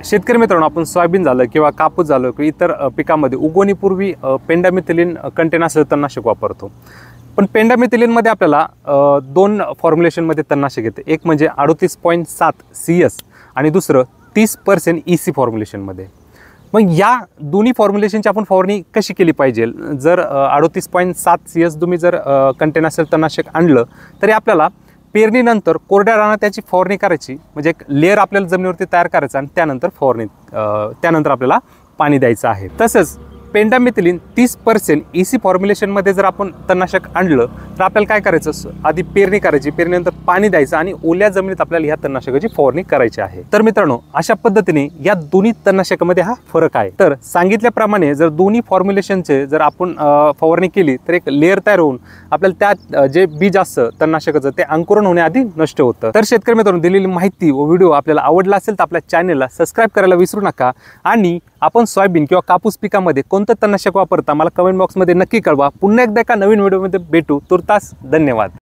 शेतकरी मित्रांनो, आपण सोयाबीन झालं किंवा कापूस झालं किंवा इतर पिकामध्ये उगवणीपूर्वी पेंडामिथिलिन कंटेन असलेलं तणनाशक वापरतो. पण पेंडामिथिलिनमध्ये आपल्याला दोन फॉर्म्युलेशनमध्ये तणनाशक येते. एक म्हणजे 38.7 CS आणि दुसरं 30% EC फॉर्म्युलेशनमध्ये. मग या दोन्ही फॉर्म्युलेशनची आपण फवारणी कशी केली पाहिजे? जर 38.7 CS तुम्ही जर कंटेन असेल तणनाशक आणलं तरी आपल्याला पेरणीनंतर कोरड्या रानात त्याची फवारणी करायची, म्हणजे एक लेअर आपल्याला जमिनीवरती तयार करायचं आणि त्यानंतर फवारणी त्यानंतर आपल्याला पाणी द्यायचं आहे. तसंच पेंडामिथिलिन 30% EC फॉर्म्युलेशनमध्ये जर आपण तणनाशक आणलं तर आपल्याला काय करायचं, आधी पेरणी करायची, पेरणीनंतर पाणी द्यायचं आणि ओल्या जमिनीत आपल्याला ह्या तणनाशकाची फवारणी करायची आहे. तर मित्रांनो, अशा पद्धतीने या दोन्ही तणनाशकामध्ये हा फरक आहे. तर सांगितल्याप्रमाणे जर दोन्ही फॉर्म्युलेशनचे जर आपण फवारणी केली तर एक लेअर तयार होऊन आपल्याला त्यात जे बीज असतं तणनाशकाचं ते अंकुरण होण्याआधी नष्ट होतं. तर शेतकरी मित्रांनो, दिलेली माहिती व व्हिडिओ आपल्याला आवडला असेल तर आपल्या चॅनलला सबस्क्राईब करायला विसरू नका. आणि आपण सोयाबीन किंवा कापूस पिकामध्ये कोणतं तणनाशक वापरता मला कमेंट बॉक्समध्ये नक्की कळवा. पुन्हा एकदा एका नवीन व्हिडिओमध्ये भेटू. तुर्तास धन्यवाद.